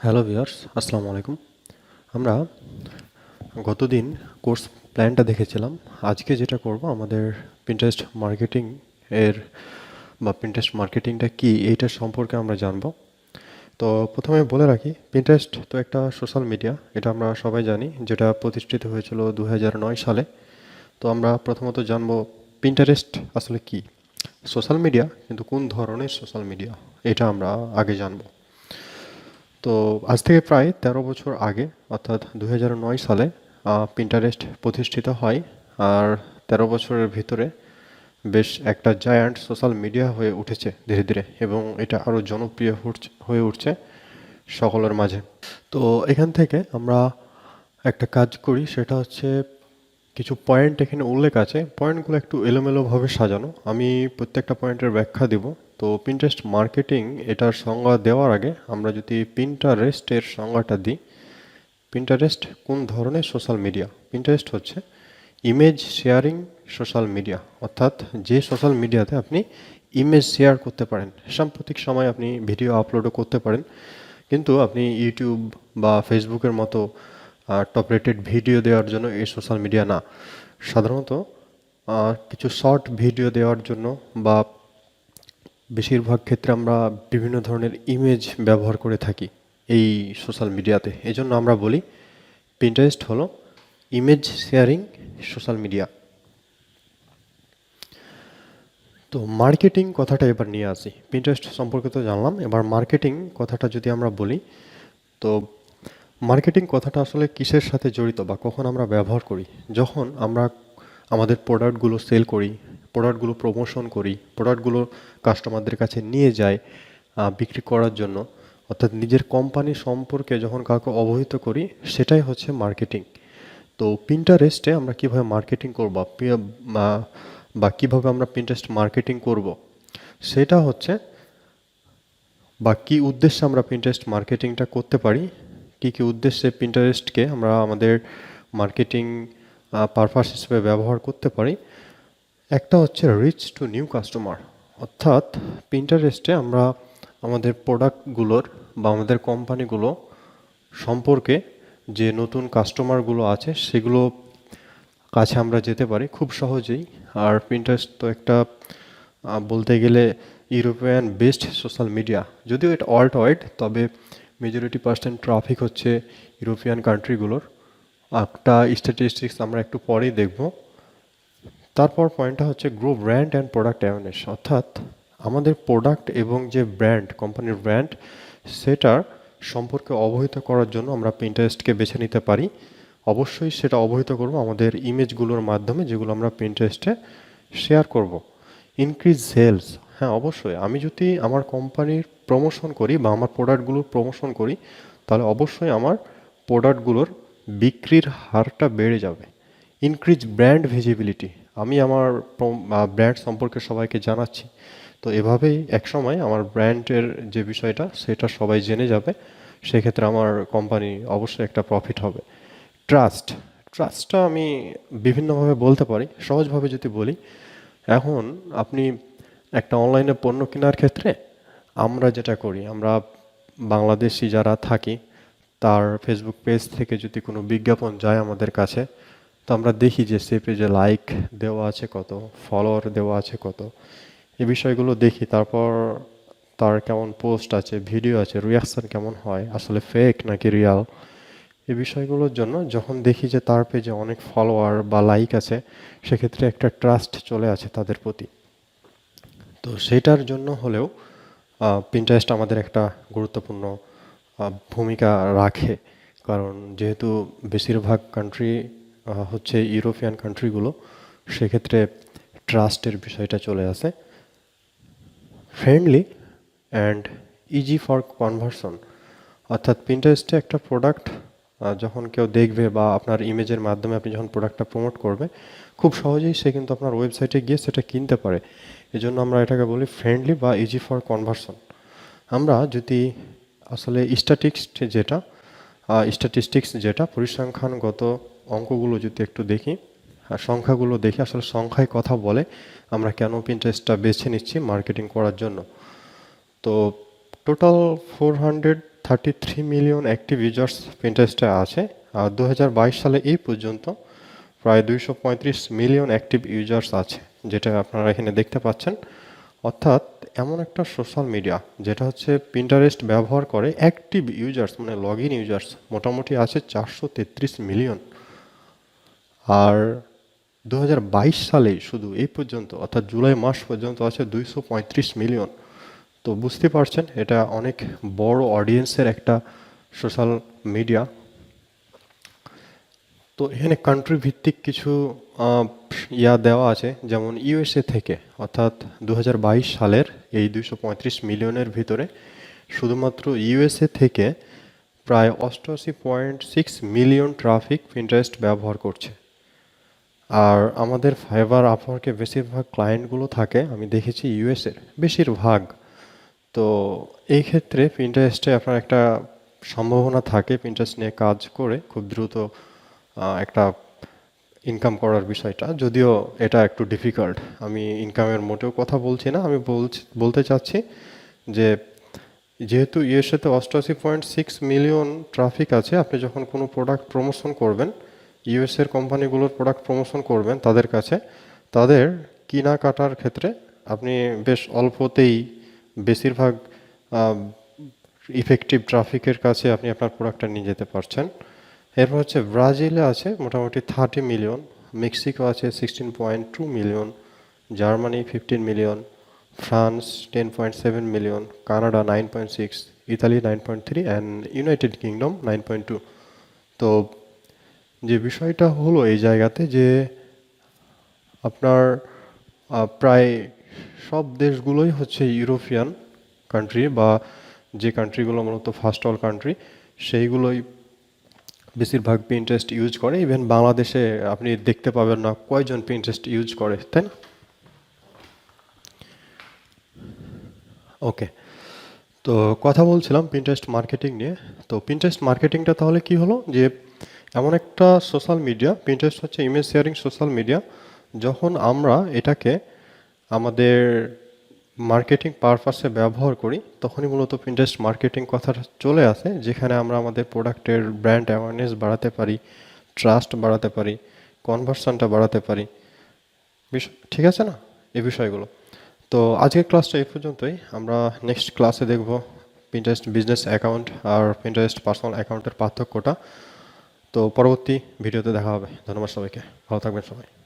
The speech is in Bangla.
হ্যালো ভিউয়ার্স, আসসালামু আলাইকুম। আমরা গতদিন কোর্স প্ল্যানটা দেখেছিলাম। আজকে যেটা করব আমাদের পিন্টারেস্ট মার্কেটিং এর পিন্টারেস্ট মার্কেটিংটা কি এইটা সম্পর্কে আমরা জানব। তো প্রথমে বলে রাখি, পিন্টারেস্ট তো একটা সোশ্যাল মিডিয়া, এটা আমরা সবাই জানি, যেটা প্রতিষ্ঠিত হয়েছিল 2009 সালে। তো আমরা প্রথমত জানব পিন্টারেস্ট আসলে কি, সোশ্যাল মিডিয়া, কিন্তু কোন ধরনের সোশ্যাল মিডিয়া এটা আমরা আগে জানব। তো আজ থেকে প্রায় 13 বছর আগে, অর্থাৎ 2009 সালে পিন্টারেস্ট প্রতিষ্ঠিত হয়। আর 13 বছরের ভিতরে বেশ একটা জায়ান্ট সোশ্যাল মিডিয়া হয়ে উঠেছে ধীরে ধীরে, এবং এটা আরও জনপ্রিয় হয়ে উঠছে সকলের মাঝে। তো এখান থেকে আমরা একটা কাজ করি, সেটা হচ্ছে কিছু পয়েন্ট এখানে উল্লেখ আছে, পয়েন্টগুলো একটু এলোমেলোভাবে সাজানো, আমি প্রত্যেকটা পয়েন্টের ব্যাখ্যা দেব। তো পিন্টারেস্ট মার্কেটিং এটার সংজ্ঞা দেওয়ার আগে আমরা যদি পিন্টারেস্টের সংজ্ঞাটা দিই। পিন্টারেস্ট কোন ধরনের সোশ্যাল মিডিয়া? পিন্টারেস্ট হচ্ছে ইমেজ শেয়ারিং সোশ্যাল মিডিয়া, অর্থাৎ যে সোশ্যাল মিডিয়াতে আপনি ইমেজ শেয়ার করতে পারেন। সাম্প্রতিক সময় আপনি ভিডিও আপলোডও করতে পারেন, কিন্তু আপনি ইউটিউব বা ফেসবুকের মতো টপ রেটেড ভিডিও দেওয়ার জন্য এই সোশ্যাল মিডিয়া না। সাধারণত কিছু শর্ট ভিডিও দেওয়ার জন্য বা বেশিরভাগ ক্ষেত্রে আমরা বিভিন্ন ধরনের ইমেজ ব্যবহার করে থাকি এই সোশ্যাল মিডিয়াতে। এজন্য আমরা বলি পিন্টারেস্ট হলো ইমেজ শেয়ারিং সোশ্যাল মিডিয়া। তো মার্কেটিং কথাটা এবার নিয়ে আসি। পিন্টারেস্ট সম্পর্কে তো জানলাম, এবার মার্কেটিং কথাটা যদি আমরা বলি, তো মার্কেটিং কথাটা আসলে কিসের সাথে জড়িত বা কখন আমরা ব্যবহার করি? যখন আমরা আমাদের প্রোডাক্টগুলো সেল করি, প্রোডাক্টগুলো প্রমোশন করি, প্রোডাক্টগুলো কাস্টমারদের কাছে নিয়ে যাই বিক্রি করার জন্য, অর্থাৎ নিজের কোম্পানি সম্পর্কে যখন কাউকে অবহিত করি, সেটাই হচ্ছে মার্কেটিং। তো পিন্টারেস্টে আমরা কিভাবে মার্কেটিং করব বা কিভাবে আমরা পিন্টারেস্ট মার্কেটিং করব, সেটা হচ্ছে, বা কী উদ্দেশ্যে আমরা পিন্টারেস্ট মার্কেটিংটা করতে পারি, কী কী উদ্দেশ্যে পিন্টারেস্টকে আমরা আমাদের মার্কেটিং পারপাস হিসেবে ব্যবহার করতে পারি। একটা হচ্ছে রিচ টু নিউ কাস্টমার, অর্থাৎ পিন্টারেস্টে আমরা আমাদের প্রোডাক্টগুলোর বা আমাদের কোম্পানিগুলো সম্পর্কে যে নতুন কাস্টমারগুলো আছে সেগুলো কাছে আমরা যেতে পারি খুব সহজেই। আর পিন্টারেস্ট তো একটা বলতে গেলে ইউরোপিয়ান বেসড সোশ্যাল মিডিয়া, যদিও এটা ওয়ার্ল্ড ওয়াইড, তবে মেজরিটি পার্সেন্ট ট্রাফিক হচ্ছে ইউরোপিয়ান কান্ট্রিগুলোর। একটা স্ট্যাটিস্টিক্স আমরা একটু পরেই দেখব। তারপর পয়েন্টটা হচ্ছে grow brand and product awareness, অর্থাৎ আমাদের প্রোডাক্ট এবং যে ব্র্যান্ড, কোম্পানির ব্র্যান্ড, সেটার সম্পর্কে অবহিত করার জন্য আমরা পিন্টারেস্টকে বেছে নিতে পারি। অবশ্যই সেটা অবহিত করব আমাদের ইমেজগুলোর মাধ্যমে, যেগুলো আমরা পিন্টারেস্টে শেয়ার করব। ইনক্রিজ সেলস, হ্যাঁ অবশ্যই, আমি যদি আমার কোম্পানির প্রমোশন করি বা আমার প্রোডাক্টগুলোর প্রমোশন করি, তাহলে অবশ্যই আমার প্রোডাক্টগুলোর বিক্রির হারটা বেড়ে যাবে। ইনক্রিজ ব্র্যান্ড ভিজিবিলিটি, আমি আমার ব্র্যান্ড সম্পর্কে সবাইকে জানাচ্ছি, তো এভাবেই একসময় আমার ব্র্যান্ডের যে বিষয়টা সেটা সবাই জেনে যাবে, সেক্ষেত্রে আমার কোম্পানি অবশ্যই একটা প্রফিট হবে। ট্রাস্ট, ট্রাস্টটা আমি বিভিন্নভাবে বলতে পারি। সহজভাবে যদি বলি, এখন আপনি একটা অনলাইনে পণ্য কেনার ক্ষেত্রে আমরা যেটা করি, আমরা বাংলাদেশি যারা থাকি, তার ফেসবুক পেজ থেকে যদি কোনো বিজ্ঞাপন যায় আমাদের কাছে, তো আমরা দেখি যে সে পেজে লাইক দেওয়া আছে কত, ফলোয়ার দেওয়া আছে কত, এই বিষয়গুলো দেখি। তারপর তার কেমন পোস্ট আছে, ভিডিও আছে, রিয়াকশান কেমন হয়, আসলে ফেক নাকি রিয়াল, এই বিষয়গুলোর জন্য যখন দেখি যে তার পেজে অনেক ফলোয়ার বা লাইক আছে, সেক্ষেত্রে একটা ট্রাস্ট চলে আসে তাদের প্রতি। তো সেটার জন্য হলেও পিন্টারেস্ট আমাদের একটা গুরুত্বপূর্ণ ভূমিকা রাখে, কারণ যেহেতু বেশিরভাগ কান্ট্রি হচ্ছে ইউরোপিয়ান কান্ট্রিগুলো, সেক্ষেত্রে ট্রাস্টের বিষয়টা চলে আসে। Friendly and easy for conversion, অর্থাৎ পিন্টারেস্টে একটা প্রোডাক্ট যখন কেউ দেখবে বা আপনার ইমেজের মাধ্যমে আপনি যখন প্রোডাক্টটা প্রমোট করবে, খুব সহজেই সে কিন্তু আপনার ওয়েবসাইটে গিয়ে সেটা কিনতে পারে। এজন্য আমরা এটাকে বলি ফ্রেন্ডলি বা ইজি ফর কনভার্সন। আমরা যদি আসলে স্ট্যাটিস্টিক্স যেটা পরিসংখ্যানগত অঙ্কগুলো যদি একটু দেখি, সংখ্যাগুলো দেখি, আসলে সংখ্যায় কথা বলে আমরা কেন পিন্টারেস্টটা বেছে নিচ্ছি মার্কেটিং করার জন্য। তো টোটাল 33 মিলিয়ন অ্যাক্টিভ ইউজার্স পিন্টারেস্টে আছে। আর 2022 সালে এই পর্যন্ত প্রায় 235 মিলিয়ন অ্যাক্টিভ ইউজার্স আছে, যেটা আপনারা এখানে দেখতে পাচ্ছেন। অর্থাৎ এমন একটা সোশ্যাল মিডিয়া যেটা হচ্ছে পিন্টারেস্ট ব্যবহার করে অ্যাক্টিভ ইউজার্স মানে লগ ইন ইউজার্স মোটামুটি আছে 433 মিলিয়ন। আর 2022 সালে শুধু এই পর্যন্ত অর্থাৎ জুলাই মাস পর্যন্ত আছে 235 মিলিয়ন। তো বুঝতে পারছেন এটা অনেক বড় অডিয়েন্সের একটা সোশ্যাল মিডিয়া। তো এখানে কান্ট্রি ভিত্তিক কিছু আহ, দেওয়া আছে, যেমন ইউএসএ থেকে, অর্থাৎ 2022 সালের এই 235 মিলিয়নের ভিতরে শুধুমাত্র ইউএসএ থেকে প্রায় 88.6 মিলিয়ন ট্রাফিক পিন্টারেস্ট ব্যবহার করছে। আর আমাদের ফাইবার আপওয়ার্কে বেশিরভাগ ক্লায়েন্টগুলো থাকে আমি দেখেছি ইউএসএর বেশিরভাগ। তো এই ক্ষেত্রে পিন্টারেস্টে আপনার একটা সম্ভাবনা থাকে পিন্টারেস্ট নিয়ে কাজ করে খুব দ্রুত একটা ইনকাম করার বিষয়টা, যদিও এটা একটু ডিফিকাল্ট। আমি ইনকামের মোটেও কথা বলছি না, আমি বলতে চাচ্ছি যে যেহেতু ইউএসএতে 88.6 মিলিয়ন ট্রাফিক আছে, আপনি যখন কোনো প্রোডাক্ট প্রমোশন করবেন, ইউএসএর কোম্পানিগুলোর প্রোডাক্ট প্রমোশন করবেন তাদের কাছে, তাদের কেনাকাটার ক্ষেত্রে আপনি বেশ অল্পতেই বেশিরভাগ ইফেক্টিভ ট্রাফিকের কাছে আপনি আপনার প্রোডাক্টটা নিয়ে যেতে পারছেন। এরপর হচ্ছে ব্রাজিলে আছে মোটামুটি 30 মিলিয়ন, মেক্সিকো আছে 16.2 million, Germany 15 million, France 10.7 million, Canada 9.6, Italy 9.3 and United kingdom 9.2। তো যে বিষয়টা হলো এই জায়গাতে যে আপনার প্রায় সব দেশগুলোই হচ্ছে ইউরোপিয়ান কান্ট্রি, বা যে কান্ট্রিগুলো মূলত ফার্স্ট ওয়ার্ল্ড কান্ট্রি সেইগুলোই বেশিরভাগ পিন্টারেস্ট ইউজ করে। ইভেন বাংলাদেশে আপনি দেখতে পাবেন না কয়জন পিন্টারেস্ট ইউজ করে, তাই না? ওকে, তো কথা বলছিলাম পিন্টারেস্ট মার্কেটিং নিয়ে। তো পিন্টারেস্ট মার্কেটিংটা তাহলে কি হলো, যে এমন একটা সোশ্যাল মিডিয়া, পিন্টারেস্ট হচ্ছে ইমেজ শেয়ারিং সোশ্যাল মিডিয়া, যখন আমরা এটাকে আমাদের মার্কেটিং পারপাসে ব্যবহার করি তখনই মূলত পিন্টারেস্ট মার্কেটিং কথাটা চলে আসে, যেখানে আমরা আমাদের প্রোডাক্টের ব্র্যান্ড অ্যাওয়ারনেস বাড়াতে পারি, ট্রাস্ট বাড়াতে পারি, কনভার্সনটা বাড়াতে পারি। ঠিক আছে না এই বিষয়গুলো? তো আজকের ক্লাসটা এই পর্যন্তই। আমরা নেক্সট ক্লাসে দেখব পিন্টারেস্ট বিজনেস অ্যাকাউন্ট আর পিন্টারেস্ট পার্সোনাল অ্যাকাউন্টের পার্থক্যটা। তো পরবর্তী ভিডিওতে দেখা হবে। ধন্যবাদ সবাইকে, ভালো থাকবেন সবাই।